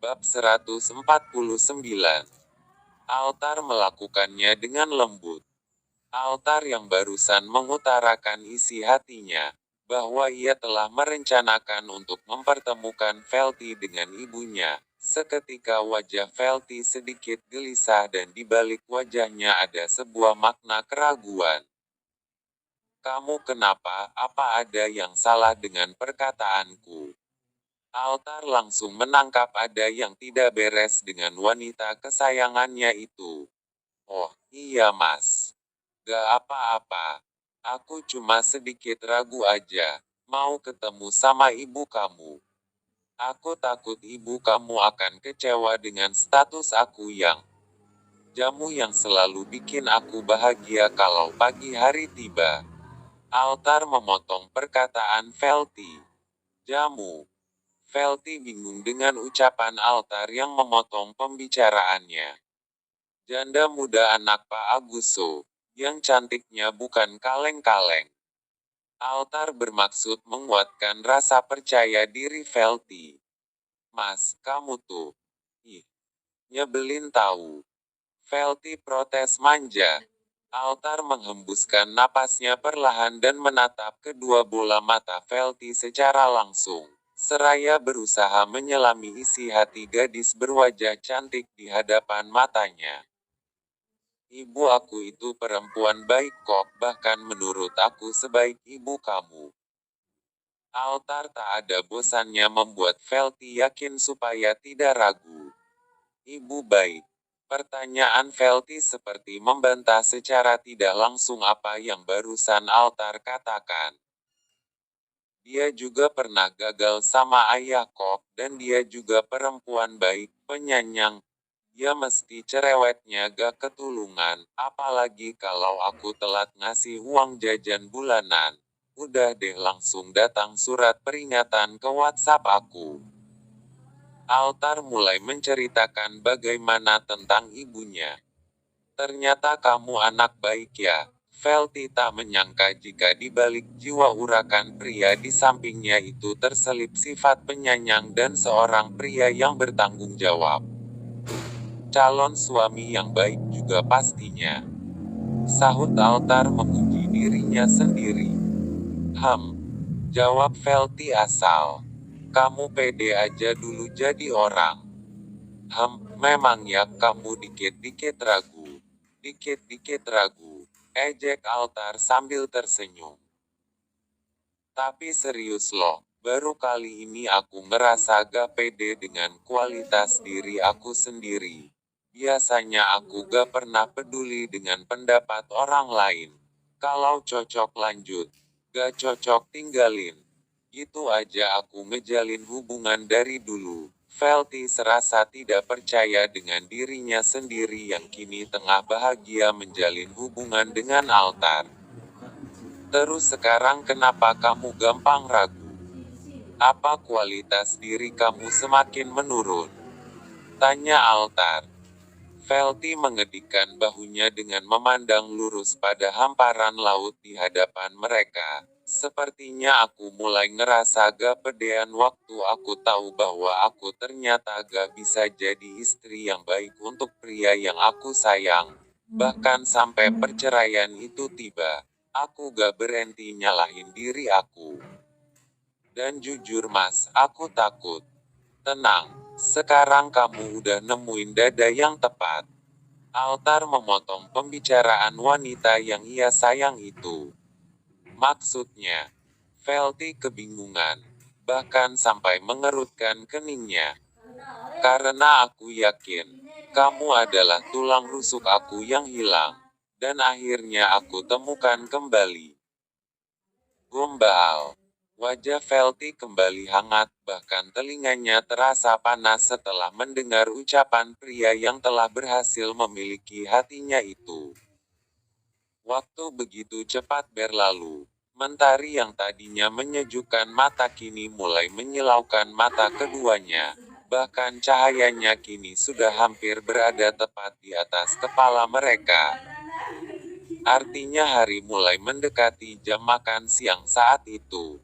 Bab 149. Altar melakukannya dengan lembut. Altar yang barusan mengutarakan isi hatinya, bahwa ia telah merencanakan untuk mempertemukan Velti dengan ibunya. Seketika wajah Velti sedikit gelisah dan di balik wajahnya ada sebuah makna keraguan. "Kamu kenapa? Apa ada yang salah dengan perkataanku?" Altar langsung menangkap ada yang tidak beres dengan wanita kesayangannya itu. "Oh, iya mas. Gak apa-apa. Aku cuma sedikit ragu aja, mau ketemu sama ibu kamu. Aku takut ibu kamu akan kecewa dengan status aku yang jamu yang selalu bikin aku bahagia kalau pagi hari tiba." Altar memotong perkataan Velti. "Jamu?" Velti bingung dengan ucapan Altar yang memotong pembicaraannya. Janda muda anak Pak Aguso, yang cantiknya bukan kaleng-kaleng. Altar bermaksud menguatkan rasa percaya diri Velti. "Mas, kamu tuh, ih, nyebelin tahu." Velti protes manja. Altar menghembuskan napasnya perlahan dan menatap kedua bola mata Velti secara langsung, seraya berusaha menyelami isi hati gadis berwajah cantik di hadapan matanya. "Ibu aku itu perempuan baik kok, bahkan menurut aku sebaik ibu kamu." Altar tak ada bosannya membuat Velti yakin supaya tidak ragu. "Ibu baik?" Pertanyaan Velti seperti membantah secara tidak langsung apa yang barusan Altar katakan. Dia juga pernah gagal sama ayah kok, dan dia juga perempuan baik, penyayang. Ya mesti cerewetnya gak ketulungan, apalagi kalau aku telat ngasih uang jajan bulanan. Udah deh langsung datang surat peringatan ke WhatsApp aku. Altar mulai menceritakan bagaimana tentang ibunya. "Ternyata kamu anak baik ya." Velti tak menyangka jika di balik jiwa urakan pria di sampingnya itu terselip sifat penyayang dan seorang pria yang bertanggung jawab. "Calon suami yang baik juga pastinya," sahut Altar memuji dirinya sendiri. Jawab Velti asal. "Kamu pede aja dulu jadi orang." Memang ya kamu dikit-dikit ragu." "Dikit-dikit ragu," ejek Altar sambil tersenyum. "Tapi serius loh, baru kali ini aku ngerasa gak pede dengan kualitas diri aku sendiri. Biasanya aku gak pernah peduli dengan pendapat orang lain. Kalau cocok lanjut, gak cocok tinggalin. Gitu aja aku ngejalin hubungan dari dulu." Velti serasa tidak percaya dengan dirinya sendiri yang kini tengah bahagia menjalin hubungan dengan Altar. "Terus sekarang kenapa kamu gampang ragu? Apa kualitas diri kamu semakin menurun?" tanya Altar. Velti mengedikkan bahunya dengan memandang lurus pada hamparan laut di hadapan mereka. "Sepertinya aku mulai ngerasa gak pedean waktu aku tahu bahwa aku ternyata gak bisa jadi istri yang baik untuk pria yang aku sayang. Bahkan sampai perceraian itu tiba, aku gak berhenti nyalahin diri aku. Dan jujur mas, aku takut." "Tenang, sekarang kamu udah nemuin dada yang tepat." Altar memotong pembicaraan wanita yang ia sayang itu. "Maksudnya?" Velti kebingungan, bahkan sampai mengerutkan keningnya. "Karena aku yakin, kamu adalah tulang rusuk aku yang hilang. Dan akhirnya aku temukan kembali." Gombal. Wajah Velti kembali hangat, bahkan telinganya terasa panas setelah mendengar ucapan pria yang telah berhasil memiliki hatinya itu. Waktu begitu cepat berlalu. Mentari yang tadinya menyejukkan mata kini mulai menyilaukan mata keduanya. Bahkan cahayanya kini sudah hampir berada tepat di atas kepala mereka. Artinya hari mulai mendekati jam makan siang saat itu.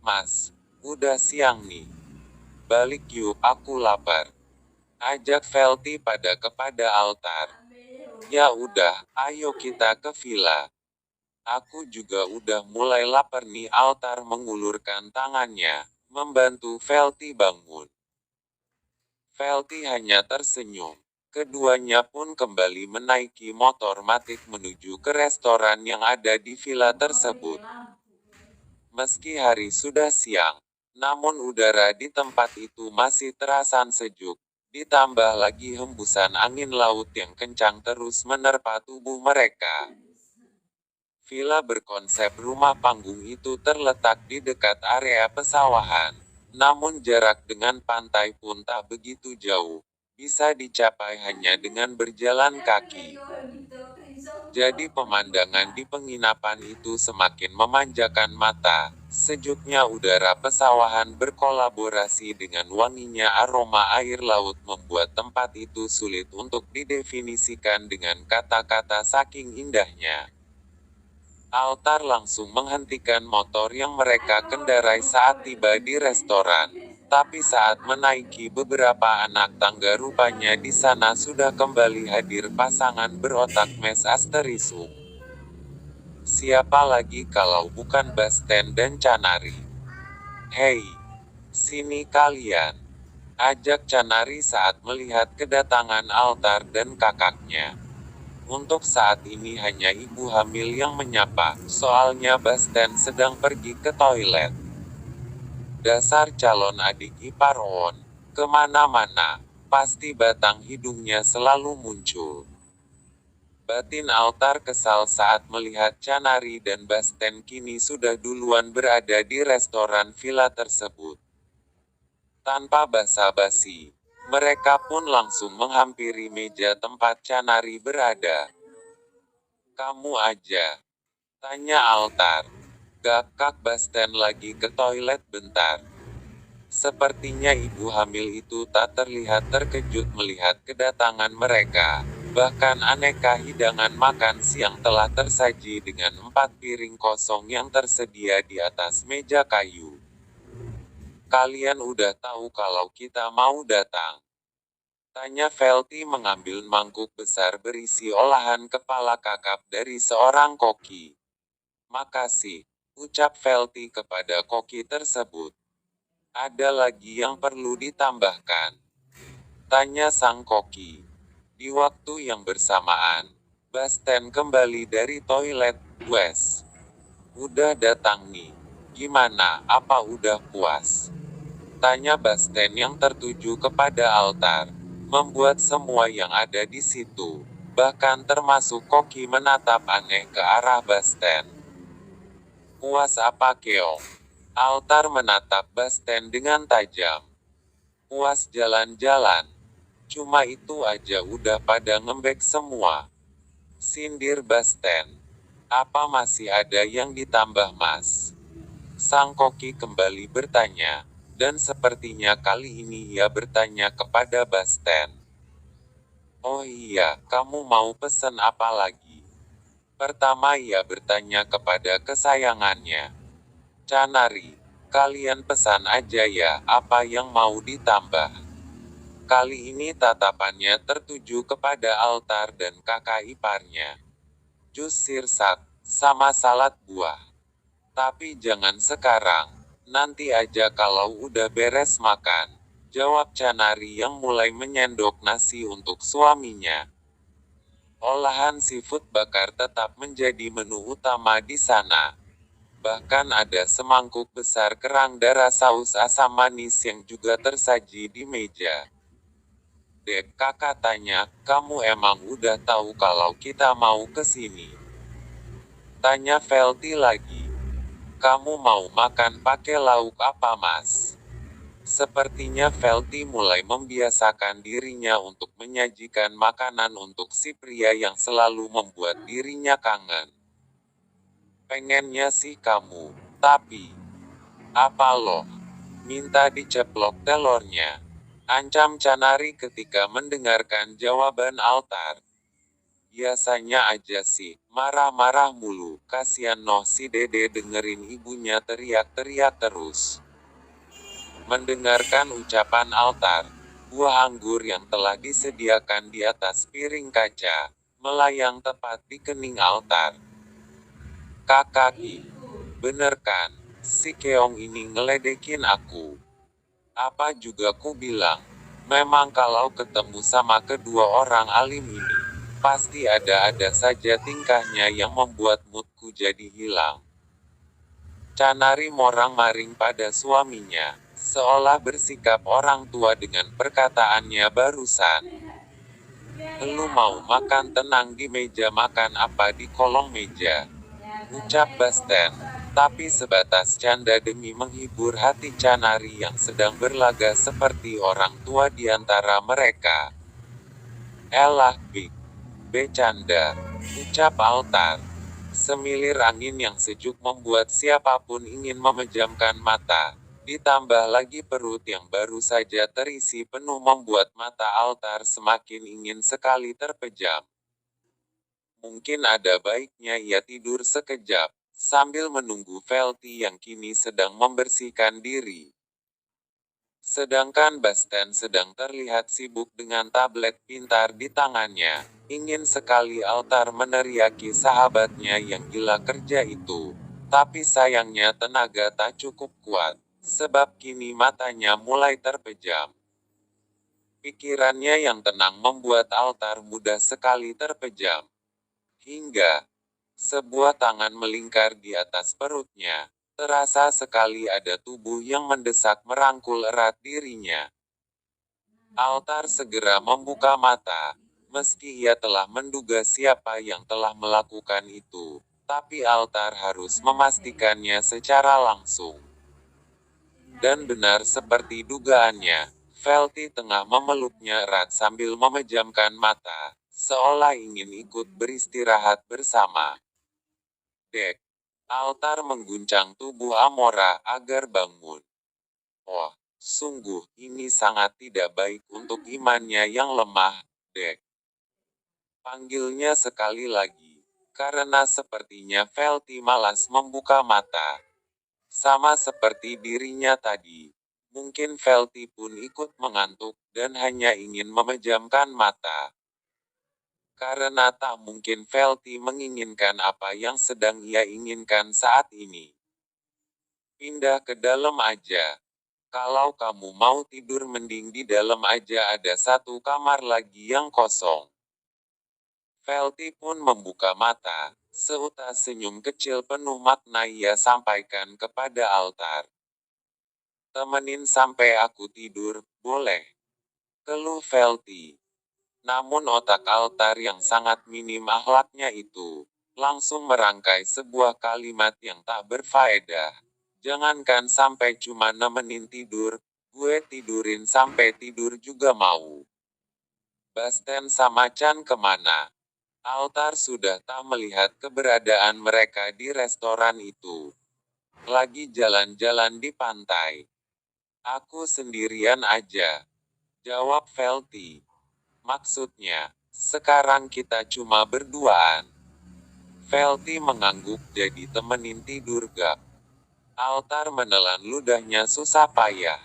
"Mas, udah siang nih. Balik yuk, aku lapar." Ajak Velti kepada altar. Ya udah, ayo kita ke villa. Aku juga udah mulai lapar nih. Altar mengulurkan tangannya, membantu Velti bangun. Velti hanya tersenyum. Keduanya pun kembali menaiki motor matic menuju ke restoran yang ada di villa tersebut. Meski hari sudah siang, namun udara di tempat itu masih terasa sejuk. Ditambah lagi hembusan angin laut yang kencang terus menerpa tubuh mereka. Villa berkonsep rumah panggung itu terletak di dekat area pesawahan. Namun jarak dengan pantai pun tak begitu jauh. Bisa dicapai hanya dengan berjalan kaki. Jadi pemandangan di penginapan itu semakin memanjakan mata. Sejuknya udara pesawahan berkolaborasi dengan wanginya aroma air laut membuat tempat itu sulit untuk didefinisikan dengan kata-kata saking indahnya. Altar langsung menghentikan motor yang mereka kendarai saat tiba di restoran. Tapi saat menaiki beberapa anak tangga rupanya di sana sudah kembali hadir pasangan berotak Mes Asterisuk. Siapa lagi kalau bukan Basten dan Canari? Hei, sini kalian. Ajak Canari saat melihat kedatangan Altar dan kakaknya. Untuk saat ini hanya ibu hamil yang menyapa, soalnya Basten sedang pergi ke toilet. Dasar calon adik ipar On. Kemana-mana, pasti batang hidungnya selalu muncul. Batin Altar kesal saat melihat Canari dan Basten kini sudah duluan berada di restoran villa tersebut. Tanpa basa-basi, mereka pun langsung menghampiri meja tempat Canari berada. Kamu aja? Tanya Altar. Gak, Basten lagi ke toilet bentar. Sepertinya ibu hamil itu tak terlihat terkejut melihat kedatangan mereka. Bahkan aneka hidangan makan siang telah tersaji dengan 4 piring kosong yang tersedia di atas meja kayu. Kalian udah tahu kalau kita mau datang? Tanya Velti mengambil mangkuk besar berisi olahan kepala kakap dari seorang koki. Makasih, ucap Velti kepada koki tersebut. Ada lagi yang perlu ditambahkan? Tanya sang koki. Di waktu yang bersamaan, Basten kembali dari toilet. Wes, udah datang nih. Gimana, apa udah puas? Tanya Basten yang tertuju kepada Altar. Membuat semua yang ada di situ, bahkan termasuk koki menatap aneh ke arah Basten. Puas apa keong? Altar menatap Basten dengan tajam. Puas jalan-jalan. Cuma itu aja udah pada ngembek semua. Sindir Basten. Apa masih ada yang ditambah mas? Sang koki kembali bertanya. Dan sepertinya kali ini ia bertanya kepada Basten. Oh iya, kamu mau pesen apa lagi? Pertama ia bertanya kepada kesayangannya. Canari, kalian pesan aja ya, apa yang mau ditambah? Kali ini tatapannya tertuju kepada Altar dan kakak iparnya. Jus sirsak, sama salad buah. Tapi jangan sekarang, nanti aja kalau udah beres makan. Jawab Canari yang mulai menyendok nasi untuk suaminya. Olahan seafood bakar tetap menjadi menu utama di sana. Bahkan ada semangkuk besar kerang darah saus asam manis yang juga tersaji di meja. Dek, kakak tanya, kamu emang udah tahu kalau kita mau ke sini? Tanya Velti lagi. Kamu mau makan pakai lauk apa mas? Sepertinya Velti mulai membiasakan dirinya untuk menyajikan makanan untuk si pria yang selalu membuat dirinya kangen. Pengennya sih kamu, tapi apa loh? Minta diceplok telurnya. Ancam Canari ketika mendengarkan jawaban Altar. Biasanya aja sih, marah-marah mulu. Kasian noh si Dede dengerin ibunya teriak-teriak terus. Mendengarkan ucapan Altar, buah anggur yang telah disediakan di atas piring kaca, melayang tepat di kening altar. Kakaki, bener kan? Si keong ini ngeledekin aku. Apa juga ku bilang? Memang kalau ketemu sama kedua orang alim ini, pasti ada-ada saja tingkahnya yang membuat moodku jadi hilang. Canari morang-maring pada suaminya, seolah bersikap orang tua dengan perkataannya barusan. Lu mau makan tenang di meja makan apa di kolong meja? Ucap Basten. Tapi sebatas canda demi menghibur hati Canari yang sedang berlaga seperti orang tua di antara mereka. Elah, Big. Becanda. Ucap Altar. Semilir angin yang sejuk membuat siapapun ingin memejamkan mata. Ditambah lagi perut yang baru saja terisi penuh membuat mata Altar semakin ingin sekali terpejam. Mungkin ada baiknya ia tidur sekejap, sambil menunggu Velty yang kini sedang membersihkan diri. Sedangkan Basten sedang terlihat sibuk dengan tablet pintar di tangannya. Ingin sekali Altar meneriaki sahabatnya yang gila kerja itu. Tapi sayangnya tenaga tak cukup kuat, sebab kini matanya mulai terpejam. Pikirannya yang tenang membuat Altar mudah sekali terpejam. Hingga sebuah tangan melingkar di atas perutnya. Terasa sekali ada tubuh yang mendesak merangkul erat dirinya. Altar segera membuka mata. Meski ia telah menduga siapa yang telah melakukan itu, tapi Altar harus memastikannya secara langsung. Dan benar seperti dugaannya, Velty tengah memeluknya erat sambil memejamkan mata, seolah ingin ikut beristirahat bersama. Dek. Altar mengguncang tubuh Amora agar bangun. Oh, sungguh ini sangat tidak baik untuk imannya yang lemah, Dek. Panggilnya sekali lagi, karena sepertinya Velty malas membuka mata. Sama seperti dirinya tadi. Mungkin Velty pun ikut mengantuk, dan hanya ingin memejamkan mata. Karena tak mungkin Velty menginginkan apa yang sedang ia inginkan saat ini. Pindah ke dalam aja. Kalau kamu mau tidur mending di dalam aja, ada satu kamar lagi yang kosong. Velty pun membuka mata. Seutas senyum kecil penuh makna ia sampaikan kepada Altar. Temenin sampai aku tidur, boleh? Keluh Velty. Namun otak Altar yang sangat minim akhlaknya itu, langsung merangkai sebuah kalimat yang tak berfaedah. Jangankan sampai cuma nemenin tidur, gue tidurin sampai tidur juga mau. Basten sama Chan kemana? Altar sudah tak melihat keberadaan mereka di restoran itu. Lagi jalan-jalan di pantai. Aku sendirian aja. Jawab Velty. Maksudnya, sekarang kita cuma berduaan. Velty mengangguk jadi temenin tidur gak? Altar menelan ludahnya susah payah.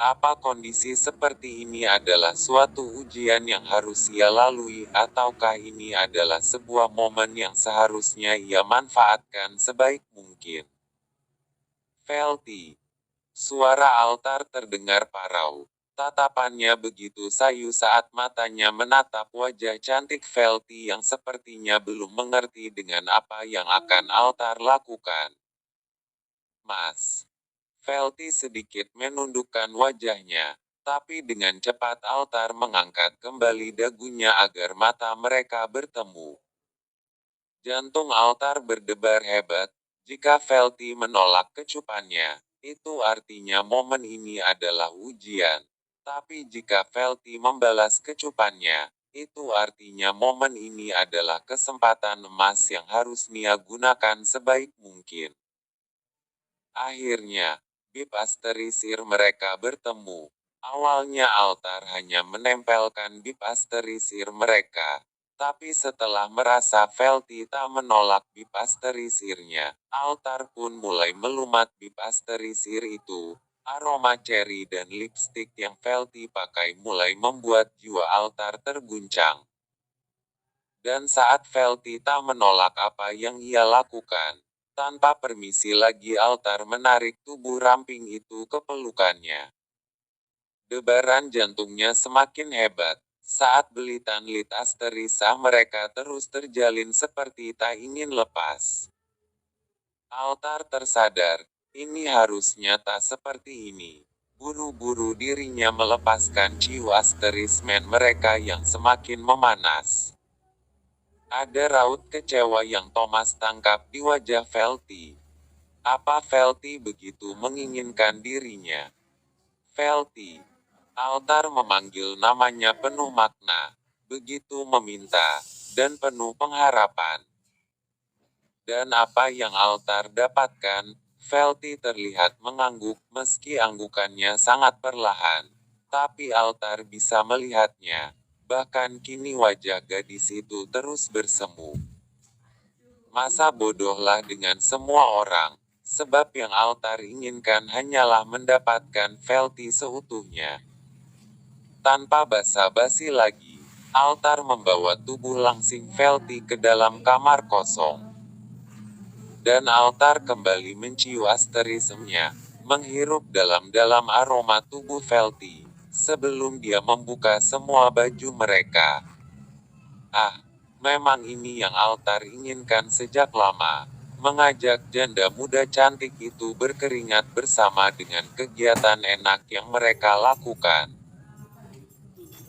Apa kondisi seperti ini adalah suatu ujian yang harus ia lalui, ataukah ini adalah sebuah momen yang seharusnya ia manfaatkan sebaik mungkin? Velty. Suara Altar terdengar parau. Tatapannya begitu sayu saat matanya menatap wajah cantik Velty yang sepertinya belum mengerti dengan apa yang akan Altar lakukan. Mas. Velty sedikit menundukkan wajahnya, tapi dengan cepat Altar mengangkat kembali dagunya agar mata mereka bertemu. Jantung Altar berdebar hebat. Jika Velty menolak kecupannya, itu artinya momen ini adalah ujian. Tapi jika Velty membalas kecupannya, itu artinya momen ini adalah kesempatan emas yang harus Nia gunakan sebaik mungkin. Akhirnya, bib asterisir mereka bertemu. Awalnya Altar hanya menempelkan bib asterisir mereka. Tapi setelah merasa Velty tak menolak bib asterisirnya, Altar pun mulai melumat bib asterisir itu. Aroma cherry dan lipstik yang Velty pakai mulai membuat jiwa altar terguncang. Dan saat Velty tak menolak apa yang ia lakukan, tanpa permisi lagi altar menarik tubuh ramping itu ke pelukannya. Debaran jantungnya semakin hebat, saat belitan lit asterisah mereka terus terjalin seperti tak ingin lepas. Altar tersadar, ini harusnya tak seperti ini. Buru-buru dirinya melepaskan ciu asterismen mereka yang semakin memanas. Ada raut kecewa yang Thomas tangkap di wajah Velty. Apa Velty begitu menginginkan dirinya? Velty. Altar memanggil namanya penuh makna, begitu meminta, dan penuh pengharapan. Dan apa yang altar dapatkan, Velty terlihat mengangguk meski anggukannya sangat perlahan. Tapi altar bisa melihatnya. Bahkan kini wajah gadis itu terus bersemu. Masa bodohlah dengan semua orang, sebab yang altar inginkan hanyalah mendapatkan Velty seutuhnya. Tanpa basa-basi lagi, altar membawa tubuh langsing Velty ke dalam kamar kosong. Dan altar kembali mencium asterismenya, menghirup dalam-dalam aroma tubuh Velty, sebelum dia membuka semua baju mereka. Ah, memang ini yang altar inginkan sejak lama, mengajak janda muda cantik itu berkeringat bersama dengan kegiatan enak yang mereka lakukan.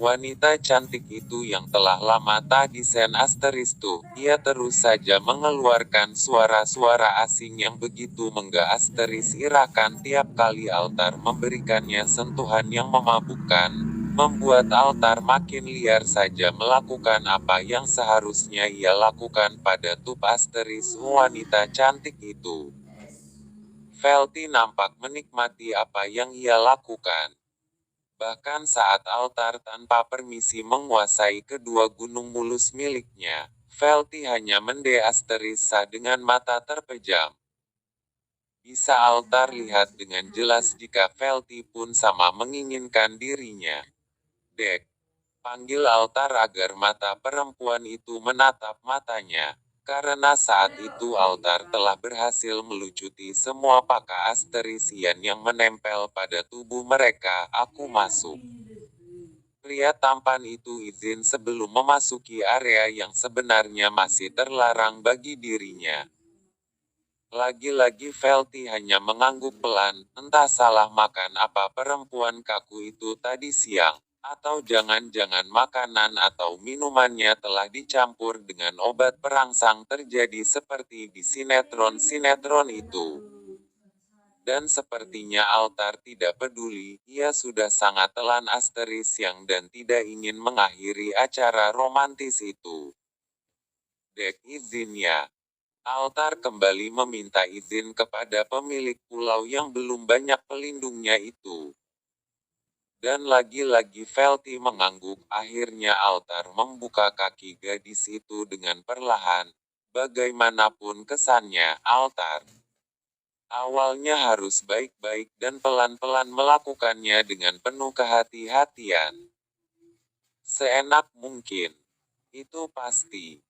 Wanita cantik itu yang telah lama tak disen asteristu, ia terus saja mengeluarkan suara-suara asing yang begitu menggah asteris irakan tiap kali altar memberikannya sentuhan yang memabukkan, membuat altar makin liar saja melakukan apa yang seharusnya ia lakukan pada tub asteris wanita cantik itu. Velty nampak menikmati apa yang ia lakukan. Bahkan saat altar tanpa permisi menguasai kedua gunung mulus miliknya, Velty hanya mendeasterisa dengan mata terpejam. Bisa altar lihat dengan jelas jika Velty pun sama menginginkan dirinya. Dek, panggil altar agar mata perempuan itu menatap matanya. Karena saat itu altar telah berhasil melucuti semua paka asterisian yang menempel pada tubuh mereka. Aku masuk. Pria tampan itu izin sebelum memasuki area yang sebenarnya masih terlarang bagi dirinya. Lagi-lagi Velty hanya mengangguk pelan, entah salah makan apa perempuan kaku itu tadi siang. Atau jangan-jangan makanan atau minumannya telah dicampur dengan obat perangsang terjadi seperti di sinetron-sinetron itu. Dan sepertinya altar tidak peduli, ia sudah sangat telan asteris yang dan tidak ingin mengakhiri acara romantis itu. Dek izin ya. Altar kembali meminta izin kepada pemilik pulau yang belum banyak pelindungnya itu. Dan lagi-lagi Velty mengangguk, akhirnya altar membuka kaki gadis itu dengan perlahan. Bagaimanapun kesannya, altar awalnya harus baik-baik dan pelan-pelan melakukannya dengan penuh kehati-hatian. Seenak mungkin. Itu pasti.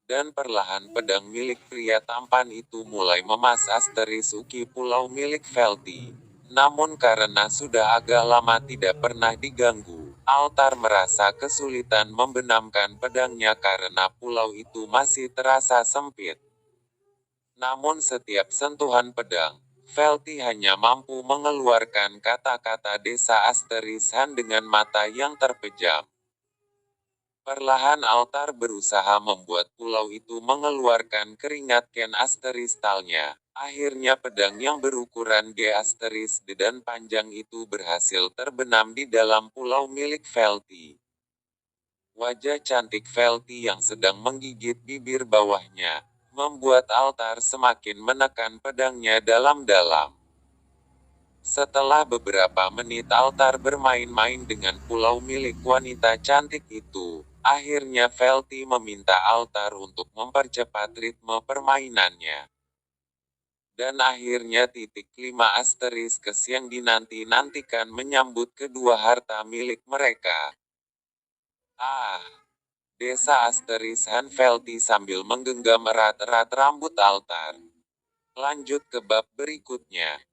Dan perlahan pedang milik pria tampan itu mulai memas asteris uki pulau milik Velty. Namun karena sudah agak lama tidak pernah diganggu, altar merasa kesulitan membenamkan pedangnya karena pulau itu masih terasa sempit. Namun setiap sentuhan pedang, Velty hanya mampu mengeluarkan kata-kata desa asterisan dengan mata yang terpejam. Perlahan altar berusaha membuat pulau itu mengeluarkan keringat ken asteristalnya. Akhirnya pedang yang berukuran G asteris D dan panjang itu berhasil terbenam di dalam pulau milik Velty. Wajah cantik Velty yang sedang menggigit bibir bawahnya, membuat altar semakin menekan pedangnya dalam-dalam. Setelah beberapa menit altar bermain-main dengan pulau milik wanita cantik itu, akhirnya Velty meminta altar untuk mempercepat ritme permainannya. Dan akhirnya titik 5 asteriskes yang dinanti-nantikan menyambut kedua harta milik mereka. Ah, desa asteris Hanvelti sambil menggenggam erat-erat rambut altar. Lanjut ke bab berikutnya.